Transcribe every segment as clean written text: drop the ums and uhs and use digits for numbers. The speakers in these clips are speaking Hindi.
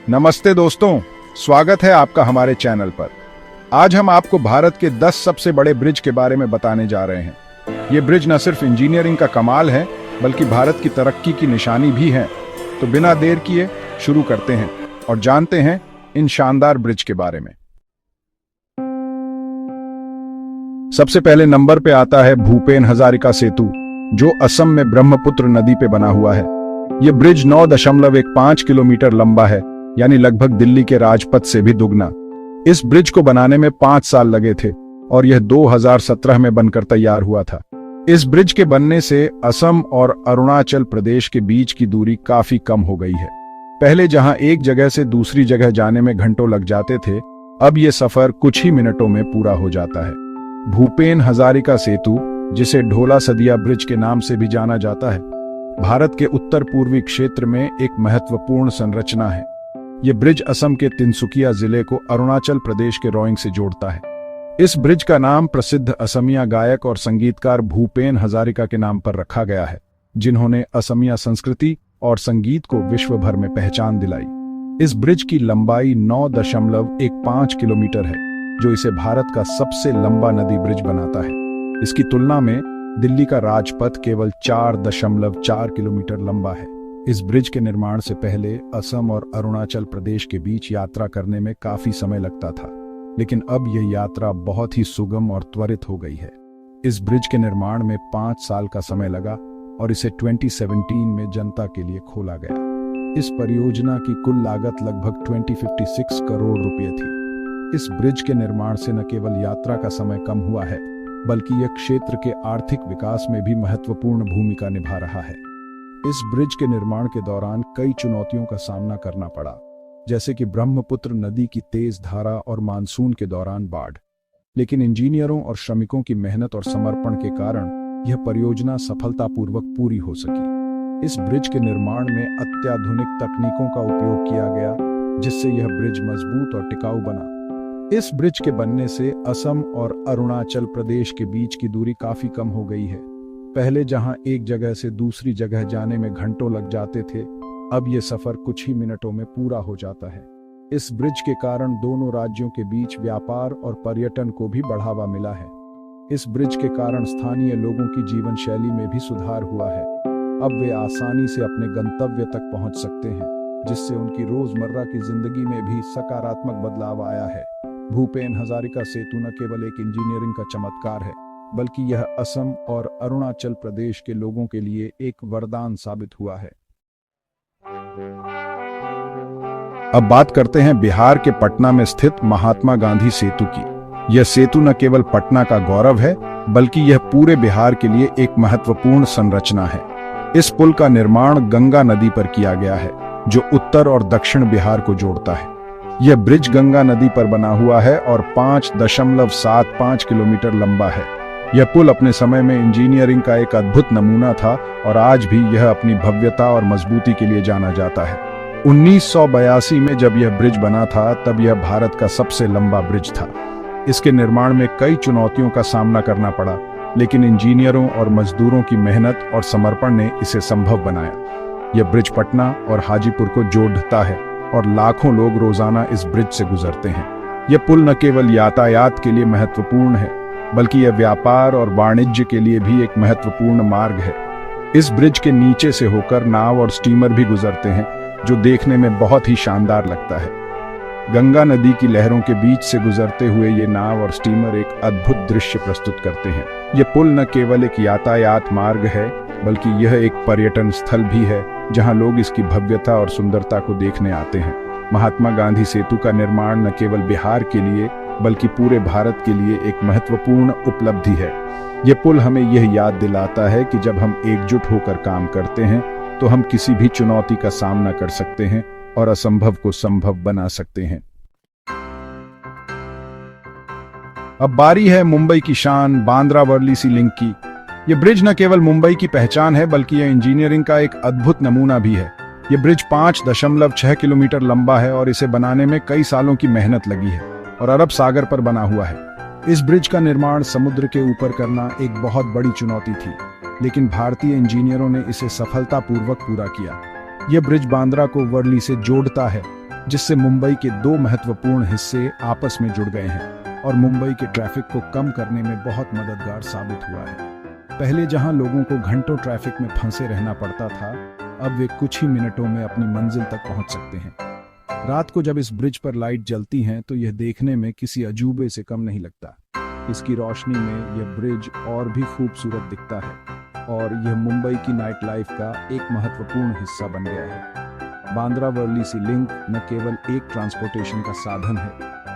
नमस्ते दोस्तों, स्वागत है आपका हमारे चैनल पर। आज हम आपको भारत के 10 सबसे बड़े ब्रिज के बारे में बताने जा रहे हैं। ये ब्रिज न सिर्फ इंजीनियरिंग का कमाल है बल्कि भारत की तरक्की की निशानी भी है। तो बिना देर किए शुरू करते हैं और जानते हैं इन शानदार ब्रिज के बारे में। सबसे पहले नंबर पे आता है भूपेन हजारिका सेतु, जो असम में ब्रह्मपुत्र नदी पे बना हुआ है। यह ब्रिज 9.15 किलोमीटर लंबा है, यानी लगभग दिल्ली के राजपथ से भी दुगना। इस ब्रिज को बनाने में 5 साल लगे थे और यह 2017 में बनकर तैयार हुआ था। इस ब्रिज के बनने से असम और अरुणाचल प्रदेश के बीच की दूरी काफी कम हो गई है। पहले जहां एक जगह से दूसरी जगह जाने में घंटों लग जाते थे, अब यह सफर कुछ ही मिनटों में पूरा हो जाता है। भूपेन हजारिका सेतु, जिसे ढोला सदिया ब्रिज के नाम से भी जाना जाता है, भारत के उत्तर पूर्वी क्षेत्र में एक महत्वपूर्ण संरचना है। यह ब्रिज असम के तिनसुकिया जिले को अरुणाचल प्रदेश के रोइंग से जोड़ता है। इस ब्रिज का नाम प्रसिद्ध असमिया गायक और संगीतकार भूपेन हजारिका के नाम पर रखा गया है, जिन्होंने असमिया संस्कृति और संगीत को विश्व भर में पहचान दिलाई। इस ब्रिज की लंबाई 9.15 किलोमीटर है, जो इसे भारत का सबसे लंबा नदी ब्रिज बनाता है। इसकी तुलना में दिल्ली का राजपथ केवल 4.4 किलोमीटर लंबा है। इस ब्रिज के निर्माण से पहले असम और अरुणाचल प्रदेश के बीच यात्रा करने में काफी समय लगता था, लेकिन अब यह यात्रा बहुत ही सुगम और त्वरित हो गई है। इस ब्रिज के निर्माण में 5 साल का समय लगा और इसे 2017 में जनता के लिए खोला गया। इस परियोजना की कुल लागत लगभग 256 करोड़ रुपए थी। इस ब्रिज के निर्माण से न केवल यात्रा का समय कम हुआ है, बल्कि यह क्षेत्र के आर्थिक विकास में भी महत्वपूर्ण भूमिका निभा रहा है। इस ब्रिज के निर्माण के दौरान कई चुनौतियों का सामना करना पड़ा, जैसे कि ब्रह्मपुत्र नदी की तेज धारा और मानसून के दौरान बाढ़। लेकिन इंजीनियरों और श्रमिकों की मेहनत और समर्पण के कारण यह परियोजना सफलतापूर्वक पूरी हो सकी। इस ब्रिज के निर्माण में अत्याधुनिक तकनीकों का उपयोग किया गया, जिससे यह ब्रिज मजबूत और टिकाऊ बना। इस ब्रिज के बनने से असम और अरुणाचल प्रदेश के बीच की दूरी काफी कम हो गई है। पहले जहां एक जगह से दूसरी जगह जाने में घंटों लग जाते थे, अब यह सफर कुछ ही मिनटों में पूरा हो जाता है। इस ब्रिज के कारण दोनों राज्यों के बीच व्यापार और पर्यटन को भी बढ़ावा मिला है। इस ब्रिज के कारण स्थानीय लोगों की जीवन शैली में भी सुधार हुआ है। अब वे आसानी से अपने गंतव्य तक पहुंच सकते हैं, जिससे उनकी रोजमर्रा की जिंदगी में भी सकारात्मक बदलाव आया है। भूपेन हजारिका सेतु न केवल एक इंजीनियरिंग का चमत्कार है, बल्कि यह असम और अरुणाचल प्रदेश के लोगों के लिए एक वरदान साबित हुआ है। अब बात करते हैं बिहार के पटना में स्थित महात्मा गांधी सेतु की। यह सेतु न केवल पटना का गौरव है, बल्कि यह पूरे बिहार के लिए एक महत्वपूर्ण संरचना है। इस पुल का निर्माण गंगा नदी पर किया गया है, जो उत्तर और दक्षिण बिहार को जोड़ता है। यह ब्रिज गंगा नदी पर बना हुआ है और 5.75 किलोमीटर लंबा है। यह पुल अपने समय में इंजीनियरिंग का एक अद्भुत नमूना था और आज भी यह अपनी भव्यता और मजबूती के लिए जाना जाता है। 1982 में जब यह ब्रिज बना था, तब यह भारत का सबसे लंबा ब्रिज था। इसके निर्माण में कई चुनौतियों का सामना करना पड़ा, लेकिन इंजीनियरों और मजदूरों की मेहनत और समर्पण ने इसे संभव बनाया। यह ब्रिज पटना और हाजीपुर को जोड़ता है और लाखों लोग रोजाना इस ब्रिज से गुजरते हैं। यह पुल न केवल यातायात के लिए महत्वपूर्ण है, बल्कि यह व्यापार और वाणिज्य के लिए भी एक महत्वपूर्ण मार्ग है। इस ब्रिज के नीचे से होकर नाव और स्टीमर भी गुजरते हैं, जो देखने में बहुत ही शानदार लगता है। गंगा नदी की लहरों के बीच से गुजरते हुए ये नाव और स्टीमर एक अद्भुत दृश्य प्रस्तुत करते हैं। यह पुल न केवल एक यातायात मार्ग है, बल्कि यह एक पर्यटन स्थल भी है, जहां लोग इसकी भव्यता और सुंदरता को देखने आते हैं। महात्मा गांधी सेतु का निर्माण न केवल बिहार के लिए, बल्कि पूरे भारत के लिए एक महत्वपूर्ण उपलब्धि है। यह पुल हमें यह याद दिलाता है कि जब हम एकजुट होकर काम करते हैं, तो हम किसी भी चुनौती का सामना कर सकते हैं और असंभव को संभव बना सकते हैं। अब बारी है मुंबई की शान बांद्रा वर्ली सी लिंक की। यह ब्रिज न केवल मुंबई की पहचान है, बल्कि यह इंजीनियरिंग का एक अद्भुत नमूना भी है। यह ब्रिज 5.6 किलोमीटर लंबा है और इसे बनाने में कई सालों की मेहनत लगी है और अरब सागर पर बना हुआ है। इस ब्रिज का निर्माण समुद्र के ऊपर करना एक बहुत बड़ी चुनौती थी, लेकिन भारतीय इंजीनियरों ने इसे सफलतापूर्वक पूरा किया। यह ब्रिज बांद्रा को वर्ली से जोड़ता है, जिससे मुंबई के दो महत्वपूर्ण हिस्से आपस में जुड़ गए हैं और मुंबई के ट्रैफिक को कम करने में बहुत मददगार साबित हुआ है। पहले जहां लोगों को घंटों ट्रैफिक में फंसे रहना पड़ता था, अब वे कुछ ही मिनटों में अपनी मंजिल तक पहुंच सकते हैं। रात को जब इस ब्रिज पर लाइट जलती हैं तो यह देखने में किसी अजूबे से कम नहीं लगता। इसकी रोशनी में यह ब्रिज और भी खूबसूरत दिखता है और यह मुंबई की नाइट लाइफ का एक महत्वपूर्ण हिस्सा बन गया है। बांद्रा वर्ली सी लिंक न केवल एक ट्रांसपोर्टेशन का साधन है,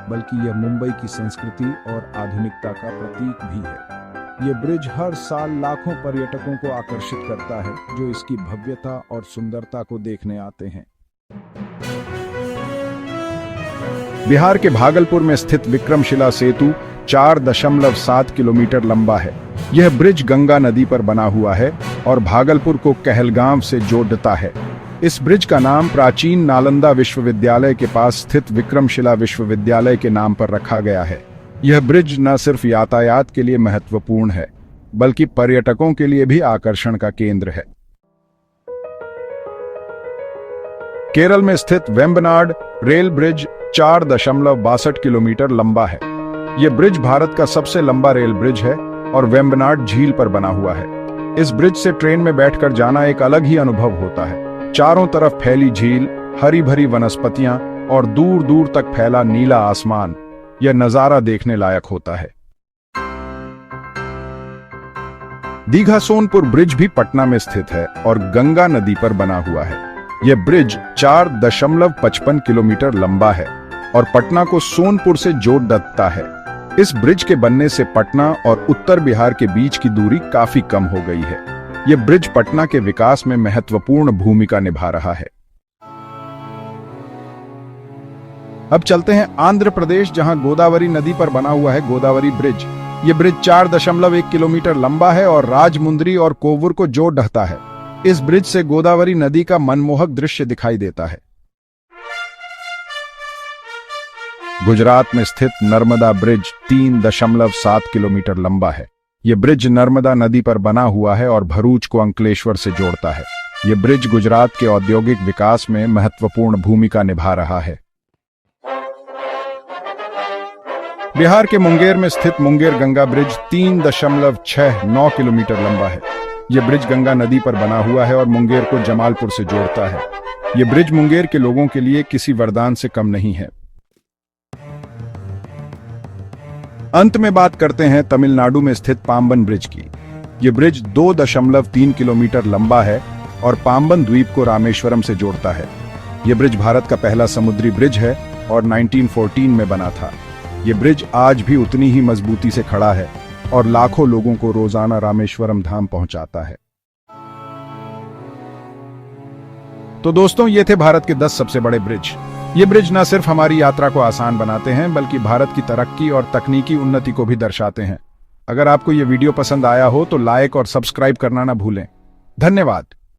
बल्कि यह मुंबई की संस्कृति और आधुनिकता का प्रतीक भी है। यह ब्रिज हर साल लाखों पर्यटकों को आकर्षित करता है, जो इसकी भव्यता और सुंदरता को देखने आते हैं। बिहार के भागलपुर में स्थित विक्रमशिला सेतु 4.7 किलोमीटर लंबा है। यह ब्रिज गंगा नदी पर बना हुआ है और भागलपुर को कहलगांव से जोड़ता है। इस ब्रिज का नाम प्राचीन नालंदा विश्वविद्यालय के पास स्थित विक्रमशिला विश्वविद्यालय के नाम पर रखा गया है। यह ब्रिज न सिर्फ यातायात के लिए महत्वपूर्ण है, बल्कि पर्यटकों के लिए भी आकर्षण का केंद्र है। केरल में स्थित वेम्बनाड रेल ब्रिज 4.62 किलोमीटर लंबा है। यह ब्रिज भारत का सबसे लंबा रेल ब्रिज है और वेम्बनाड झील पर बना हुआ है। इस ब्रिज से ट्रेन में बैठकर जाना एक अलग ही अनुभव होता है। चारों तरफ फैली झील, हरी भरी वनस्पतियां और दूर दूर तक फैला नीला आसमान, यह नजारा देखने लायक होता है। दीघा सोनपुर ब्रिज भी पटना में स्थित है और गंगा नदी पर बना हुआ है। यह ब्रिज 4.55 किलोमीटर लंबा है और पटना को सोनपुर से जोड़ देता है। इस ब्रिज के बनने से पटना और उत्तर बिहार के बीच की दूरी काफी कम हो गई है। यह ब्रिज पटना के विकास में महत्वपूर्ण भूमिका निभा रहा है। अब चलते हैं आंध्र प्रदेश, जहां गोदावरी नदी पर बना हुआ है गोदावरी ब्रिज। यह ब्रिज 4.1 किलोमीटर लंबा है और राजमुंद्री और कोवूर को जोड़ देता है। इस ब्रिज से गोदावरी नदी का मनमोहक दृश्य दिखाई देता है। गुजरात में स्थित नर्मदा ब्रिज 3.7 किलोमीटर लंबा है। यह ब्रिज नर्मदा नदी पर बना हुआ है और भरूच को अंकलेश्वर से जोड़ता है। यह ब्रिज गुजरात के औद्योगिक विकास में महत्वपूर्ण भूमिका निभा रहा है। बिहार के मुंगेर में स्थित मुंगेर गंगा ब्रिज 3.69 किलोमीटर लंबा है। यह ब्रिज गंगा नदी पर बना हुआ है और मुंगेर को जमालपुर से जोड़ता है। यह ब्रिज मुंगेर के लोगों के लिए किसी वरदान से कम नहीं है। अंत में बात करते हैं तमिलनाडु में स्थित पाम्बन ब्रिज की। यह ब्रिज 2.3 किलोमीटर लंबा है और पाम्बन द्वीप को रामेश्वरम से जोड़ता है। यह ब्रिज भारत का पहला समुद्री ब्रिज है और 1914 में बना था। यह ब्रिज आज भी उतनी ही मजबूती से खड़ा है और लाखों लोगों को रोजाना रामेश्वरम धाम पहुंचाता है। तो दोस्तों, ये थे भारत के 10 सबसे बड़े ब्रिज। ये ब्रिज न सिर्फ हमारी यात्रा को आसान बनाते हैं, बल्कि भारत की तरक्की और तकनीकी उन्नति को भी दर्शाते हैं। अगर आपको ये वीडियो पसंद आया हो तो लाइक और सब्सक्राइब करना ना भूलें। धन्यवाद।